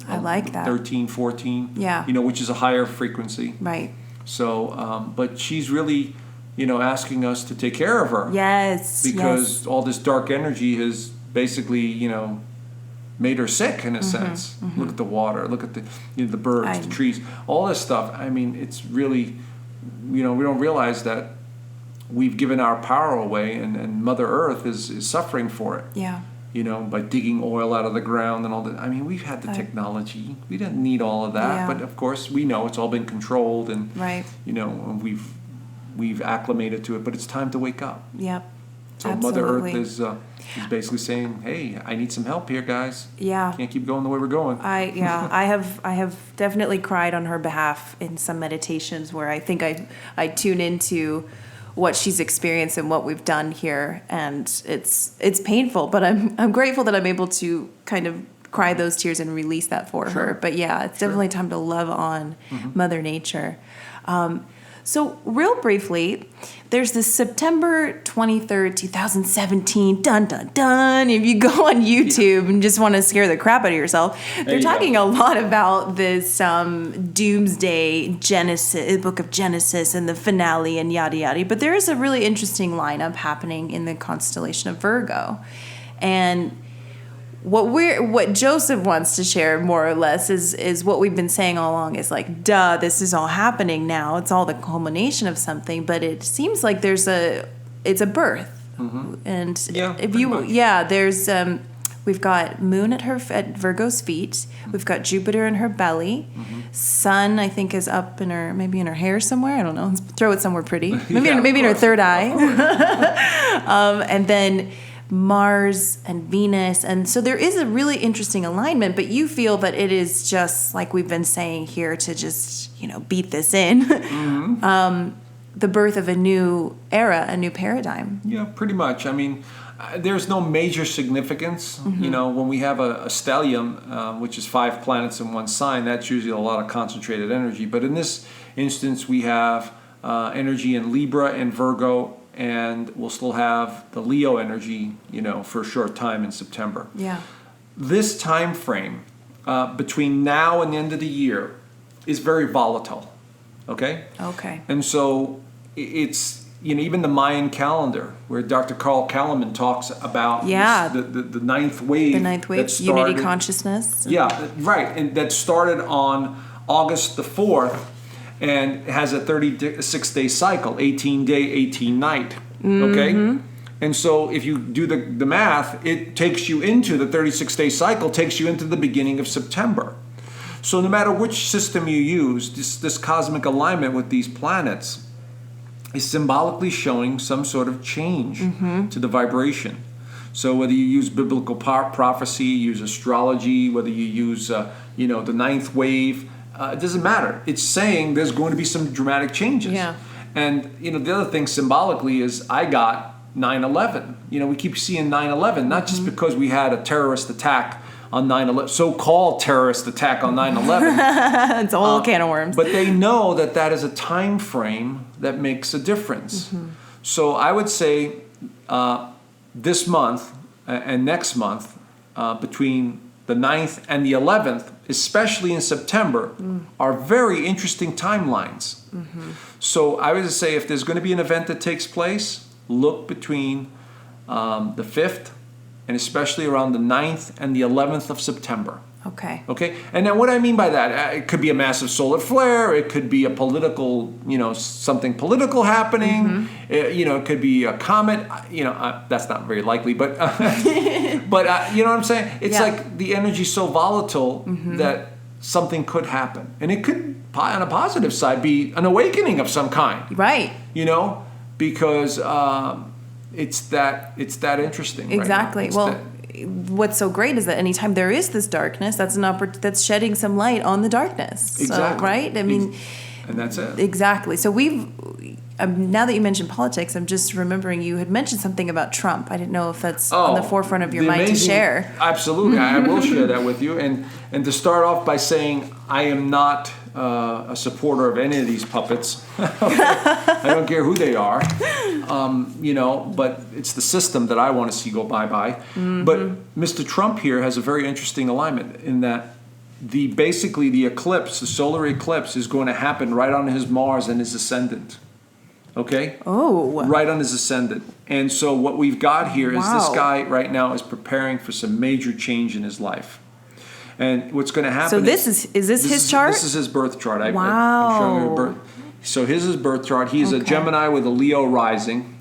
I like that. 13, 14. Yeah. Which is a higher frequency. Right. So, but she's really, asking us to take care of her. Yes. Because all this dark energy has basically, made her sick in a sense. Look at the water, look at the birds, the trees, all this stuff. It's really, we don't realize that we've given our power away, and Mother Earth is suffering for it. Yeah. By digging oil out of the ground and all that. We've had the technology. We didn't need all of that. Yeah. But of course, we know it's all been controlled, and and we've acclimated to it. But it's time to wake up. Yep. So Absolutely. Mother Earth is basically saying, "Hey, I need some help here, guys. Yeah. Can't keep going the way we're going." I have definitely cried on her behalf in some meditations where I think I tune into what she's experienced and what we've done here, and it's painful, but I'm grateful that I'm able to kind of cry those tears and release that for her. But yeah, it's definitely time to love on Mother Nature. So real briefly, there's this September 23rd, 2017, dun, dun, dun. If you go on YouTube and just want to scare the crap out of yourself, they're talking a lot about this doomsday Genesis, book of Genesis and the finale and yada, yada. But there is a really interesting lineup happening in the constellation of Virgo. And what Joseph wants to share more or less is what we've been saying all along is like, duh, this is all happening now. It's all the culmination of something, but it seems like it's a birth. And there's we've got Moon at Virgo's feet. We've got Jupiter in her belly. Sun, I think, is up in her hair somewhere. I don't know. Let's throw it somewhere pretty. Maybe in her third eye. And then Mars and Venus. And so there is a really interesting alignment, but you feel that it is just like we've been saying here to just, beat this in. The birth of a new era, a new paradigm. Yeah, pretty much. I mean, there's no major significance. When we have a stellium, which is 5 planets in one sign, that's usually a lot of concentrated energy. But in this instance, we have energy in Libra and Virgo, and we'll still have the Leo energy, for a short time in September. Yeah. This time frame between now and the end of the year is very volatile. Okay? Okay. And so it's, even the Mayan calendar, where Dr. Carl Kalaman talks about the ninth wave. The ninth wave, unity consciousness. Yeah, right. And that started on August the 4th and has a 36-day cycle, 18-day, 18-night. Okay? And so if you do the math, it takes you into the 36-day cycle, takes you into the beginning of September. So no matter which system you use, this cosmic alignment with these planets is symbolically showing some sort of change to the vibration. So whether you use biblical prophecy, use astrology, whether you use the ninth wave, it doesn't matter. It's saying there's going to be some dramatic changes. Yeah. And the other thing symbolically is I got 9/11. We keep seeing 9/11, not just because we had a terrorist attack on 9/11, so-called terrorist attack on 9/11. It's a whole can of worms. But they know that is a time frame that makes a difference. So I would say this month and next month, between the 9th and the 11th, especially in September, are very interesting timelines. So I would say if there's going to be an event that takes place, look between the 5th and especially around the 9th and the 11th of September. Okay. Okay? And then what I mean by that, it could be a massive solar flare, it could be a political, something political happening, it could be a comet, that's not very likely, but, but you know what I'm saying? It's like the energy's so volatile that something could happen. And it could, on a positive side, be an awakening of some kind. Right. Because it's that interesting. Exactly. Right what's so great is that anytime there is this darkness, that's that's shedding some light on the darkness. Exactly. So, right? I mean, and that's it. Exactly. So now that you mentioned politics, I'm just remembering you had mentioned something about Trump. I didn't know if that's on the forefront of your mind to share. Absolutely. I will share that with you. And to start off by saying I am not a supporter of any of these puppets. I don't care who they are. But it's the system that I want to see go bye-bye. But Mr. Trump here has a very interesting alignment in that basically the eclipse, the solar eclipse, is going to happen right on his Mars and his ascendant. Okay? Oh. Right on his ascendant. And so what we've got here is this guy right now is preparing for some major change in his life. And what's going to happen? So is this his chart? This is his birth chart. Wow. I'm showing you birth. So here's his birth chart. He's a Gemini with a Leo rising.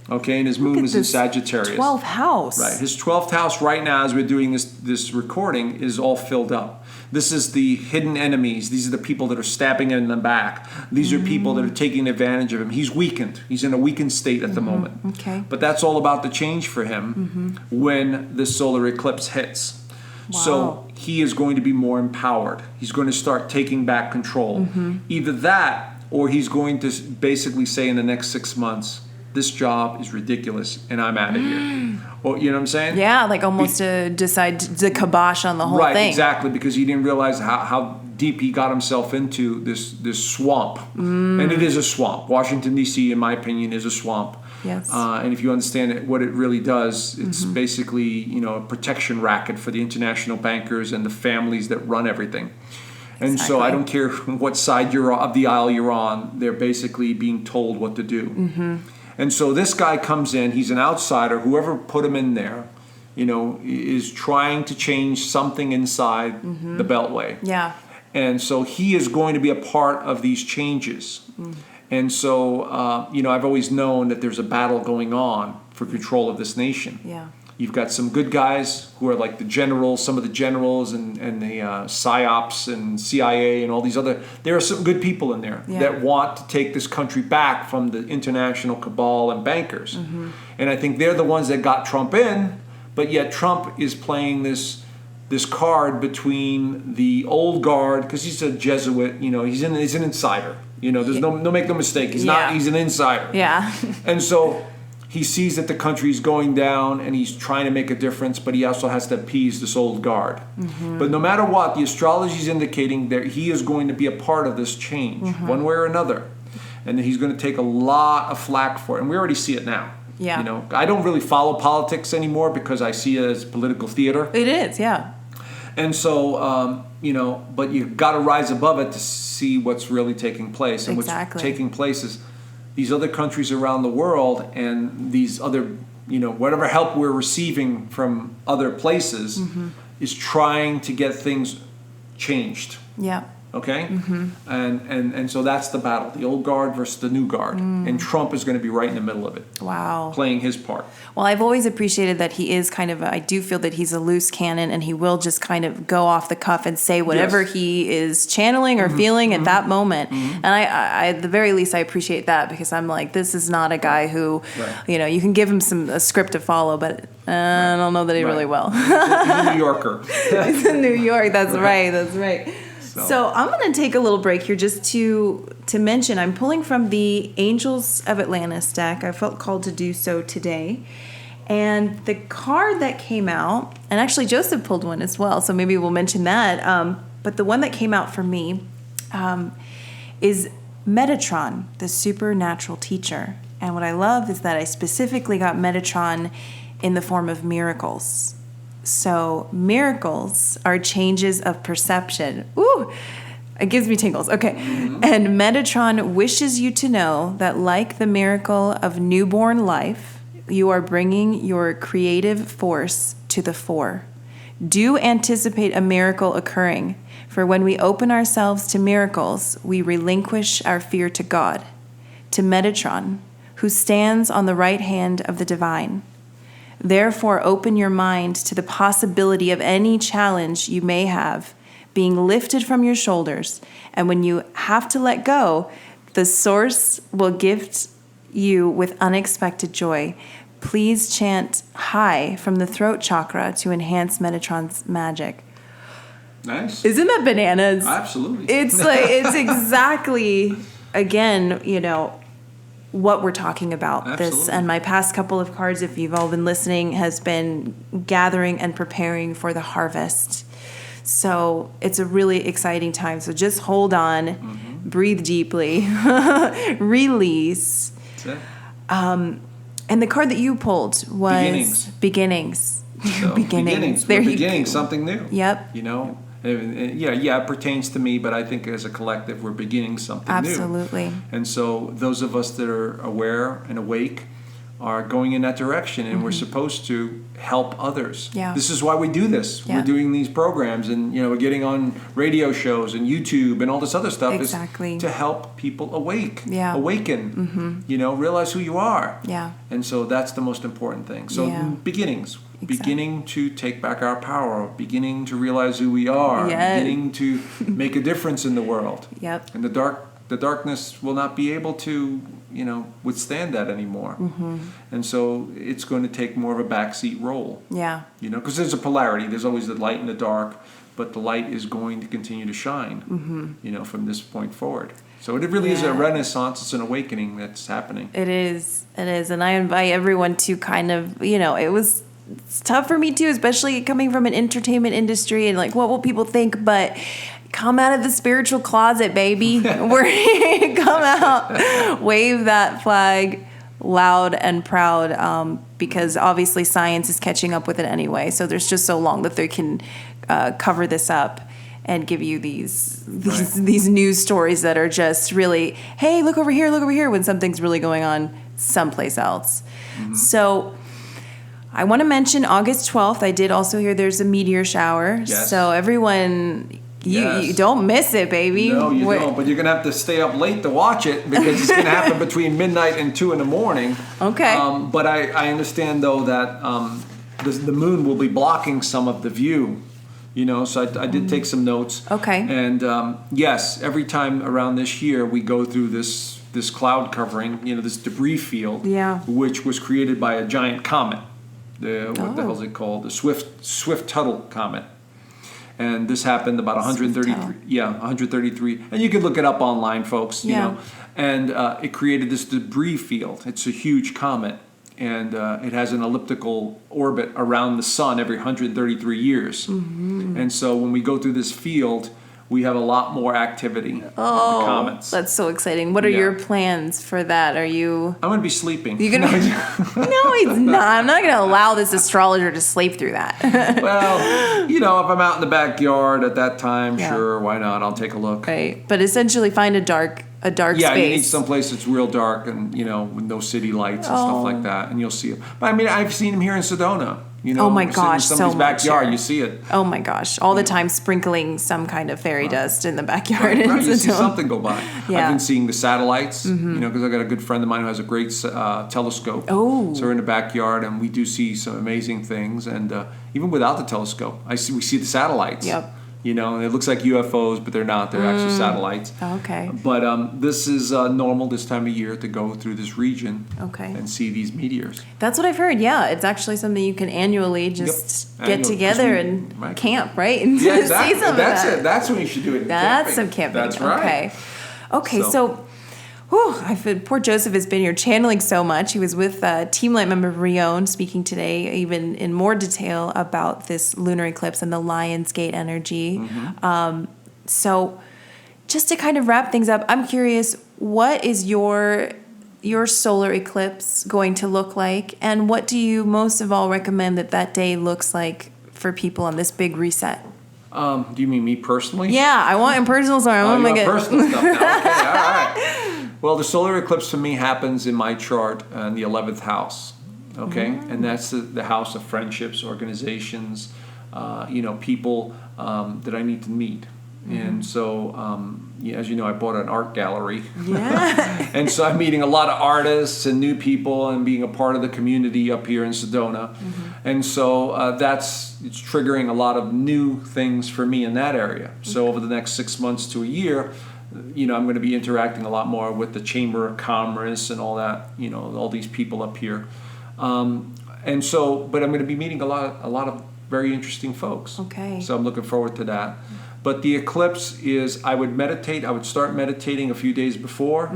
Okay, and his moon is in Sagittarius. 12th house. Right. His 12th house right now, as we're doing this recording, is all filled up. This is the hidden enemies. These are the people that are stabbing him in the back. These are people that are taking advantage of him. He's weakened. He's in a weakened state at the moment. Okay. But that's all about to change for him when this solar eclipse hits. Wow. So he is going to be more empowered. He's going to start taking back control. Either that, or he's going to basically say in the next 6 months, this job is ridiculous and I'm out of here. Or, you know what I'm saying? Yeah, like almost to decide to kibosh on the whole thing. Right, exactly, because he didn't realize how deep he got himself into this swamp. And it is a swamp. Washington, D.C., in my opinion, is a swamp. Yes. And if you understand what it really does, it's basically, a protection racket for the international bankers and the families that run everything. And so I don't care what side of the aisle you're on, they're basically being told what to do. And so this guy comes in, he's an outsider, whoever put him in there, is trying to change something inside the Beltway. Yeah. And so he is going to be a part of these changes. And so, I've always known that there's a battle going on for control of this nation. Yeah. You've got some good guys who are like the generals, some of the generals and the PSYOPs and CIA and all these other. There are some good people in there that want to take this country back from the international cabal and bankers. And I think they're the ones that got Trump in, but yet Trump is playing this card between the old guard, because he's a Jesuit, he's an insider. There's no make no mistake. He's an insider. Yeah. And so he sees that the country's going down and he's trying to make a difference, but he also has to appease this old guard. But no matter what, the astrology is indicating that he is going to be a part of this change, one way or another. And he's going to take a lot of flack for it. And we already see it now. Yeah. I don't really follow politics anymore because I see it as political theater. It is, yeah. And so, but you've got to rise above it to see what's really taking place. And Exactly. what's taking place is these other countries around the world and these other, whatever help we're receiving from other places is trying to get things changed. Yeah. Okay? And so that's the battle, the old guard versus the new guard. And Trump is going to be right in the middle of it. Wow. Playing his part. Well, I've always appreciated that he is I do feel that he's a loose cannon and he will just kind of go off the cuff and say whatever he is channeling or feeling at that moment. And I, at the very least, I appreciate that because I'm like, this is not a guy who, you can give him a script to follow, but I don't know that he really will. He's a New Yorker. He's in New York. That's right. That's right. So I'm going to take a little break here just to mention I'm pulling from the Angels of Atlantis deck. I felt called to do so today. And the card that came out, and actually Joseph pulled one as well, so maybe we'll mention that. But the one that came out for me is Metatron, the supernatural teacher. And what I love is that I specifically got Metatron in the form of miracles. So miracles are changes of perception. Ooh, it gives me tingles. Okay. And Metatron wishes you to know that like the miracle of newborn life, you are bringing your creative force to the fore. Do anticipate a miracle occurring, for when we open ourselves to miracles, we relinquish our fear to God, to Metatron, who stands on the right hand of the divine. Therefore, open your mind to the possibility of any challenge you may have being lifted from your shoulders. And when you have to let go, the source will gift you with unexpected joy. Please chant high from the throat chakra to enhance Metatron's magic. Nice. Isn't that bananas? Absolutely. It's exactly, again, what we're talking about. Absolutely. This and my past couple of cards, if you've all been listening, has been gathering and preparing for the harvest. So it's a really exciting time. So just hold on, breathe deeply, release. That's it. And the card that you pulled was beginnings. So, beginnings. We're beginning something new. Yep. It pertains to me, but I think as a collective, we're beginning something new. Absolutely. And so those of us that are aware and awake are going in that direction, and we're supposed to help others. Yeah. This is why we do this. Yeah. We're doing these programs, and we're getting on radio shows and YouTube and all this other stuff. Exactly. Is to help people awaken. Realize who you are. Yeah. And so that's the most important thing. So beginnings. Exactly. Beginning to take back our power, beginning to realize who we are, beginning to make a difference in the world. Yep. And the darkness will not be able to, withstand that anymore. And so it's going to take more of a backseat role. Yeah. Because there's a polarity. There's always the light and the dark, but the light is going to continue to shine, from this point forward. So it really is a renaissance. It's an awakening that's happening. It is. And I invite everyone to kind of, it's tough for me too, especially coming from an entertainment industry and like, what will people think? But come out of the spiritual closet, baby. Come out, wave that flag loud and proud, because obviously science is catching up with it anyway. So there's just so long that they can cover this up and give you these news stories that are just really, hey, look over here, when something's really going on someplace else. So I want to mention August 12th. I did also hear there's a meteor shower. Yes. So everyone, you Yes. don't miss it, baby. No, you don't. But you're going to have to stay up late to watch it because it's going to happen between midnight and 2 in the morning. Okay. But I understand, though, that the moon will be blocking some of the view. So I did take some notes. Okay. And yes, every time around this year we go through this cloud covering, this debris field, which was created by a giant comet. What the hell is it called? The Swift-Tuttle comet. And this happened about 133. And you can look it up online, folks. And it created this debris field. It's a huge comet. And it has an elliptical orbit around the sun every 133 years. Mm-hmm. And so when we go through this field, we have a lot more activity of the comets. That's so exciting. What are your plans for that? Are you... I'm going to be sleeping. You gonna... No, he's not. I'm not going to allow this astrologer to sleep through that. Well, if I'm out in the backyard at that time, sure, why not? I'll take a look. Right. But essentially find a dark space. Yeah, you need someplace that's real dark and, with no city lights and stuff like that, and you'll see it. But I've seen him here in Sedona. Oh my gosh, in somebody's so backyard, much. You see it. Oh my gosh, all the time sprinkling some kind of fairy dust in the backyard. Right, you see something go by. Yeah. I've been seeing the satellites, because I got a good friend of mine who has a great telescope. Oh. So we're in the backyard, and we do see some amazing things. And even without the telescope, we see the satellites. Yep. And it looks like UFOs, but they're not. They're actually satellites. Okay. But this is normal this time of year to go through this region and see these meteors. That's what I've heard. Yeah, it's actually something you can annually just get together and camp, right? And yeah, exactly. see some of That's that. it. That's when you should do it. That's some camping. That's right. Okay. So poor Joseph has been here channeling so much. He was with Team Light member Rion speaking today, even in more detail about this lunar eclipse and the Lion's Gate energy. Mm-hmm. So just to kind of wrap things up, I'm curious, what is your solar eclipse going to look like? And what do you most of all recommend that day looks like for people on this big reset? Do you mean me personally? Yeah, I want impersonal. Sorry, I want to make it personal stuff now. Okay, all right. Well, the solar eclipse for me happens in my chart in the 11th house. Okay, and that's the house of friendships, organizations, people that I need to meet. And so, as you know, I bought an art gallery. Yeah. And so I'm meeting a lot of artists and new people and being a part of the community up here in Sedona. And so it's triggering a lot of new things for me in that area. So over the next 6 months to a year, I'm going to be interacting a lot more with the Chamber of Commerce and all that, all these people up here. But I'm going to be meeting a lot of very interesting folks. Okay. So I'm looking forward to that. But the eclipse is, I would start meditating a few days before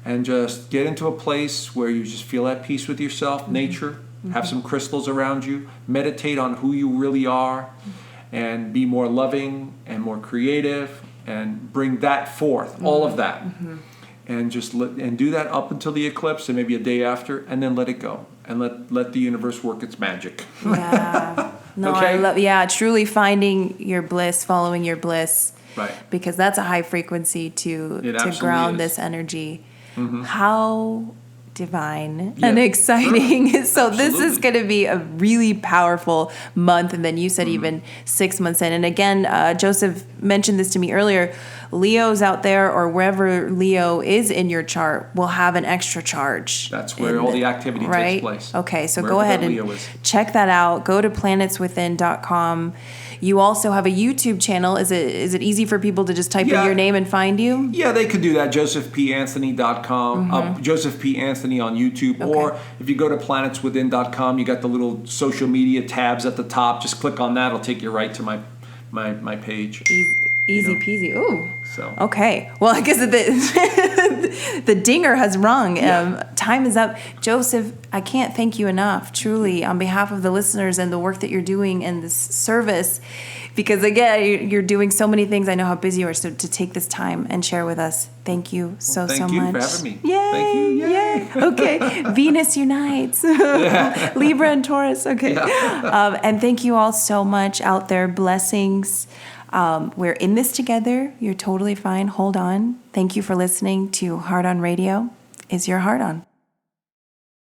and just get into a place where you just feel at peace with yourself, nature, have some crystals around you, meditate on who you really are, and be more loving and more creative and bring that forth, all of that. And just do that up until the eclipse and maybe a day after, and then let it go and let the universe work its magic. Yeah. No, okay? I love, truly finding your bliss, following your bliss. Right. Because that's a high frequency to ground this energy. How divine and exciting. Sure. So this is going to be a really powerful month. And then you said even 6 months in. And again, Joseph mentioned this to me earlier. Leo's out there, or wherever Leo is in your chart, will have an extra charge. That's where all the activity takes place. Okay, so go ahead and check that out. Go to planetswithin.com. You also have a YouTube channel. Is it easy for people to just type in your name and find you? Yeah, they could do that. JosephPAnthony.com. Joseph P. Anthony on YouTube. Okay. Or if you go to planetswithin.com, you got the little social media tabs at the top. Just click on that. It'll take you right to my page. Easy peasy. Ooh. So. Okay. Well, I guess the dinger has rung. Time is up. Joseph, I can't thank you enough, truly, on behalf of the listeners and the work that you're doing in this service. Because, again, you're doing so many things. I know how busy you are. So to take this time and share with us, thank you so much. Thank you for having me. Yay. Thank you. Yay. Okay. Venus unites. Libra and Taurus. Okay. Yeah. And thank you all so much out there. Blessings. We're in this together. You're totally fine. Hold on. Thank you for listening to Heart On Radio. Is your heart on?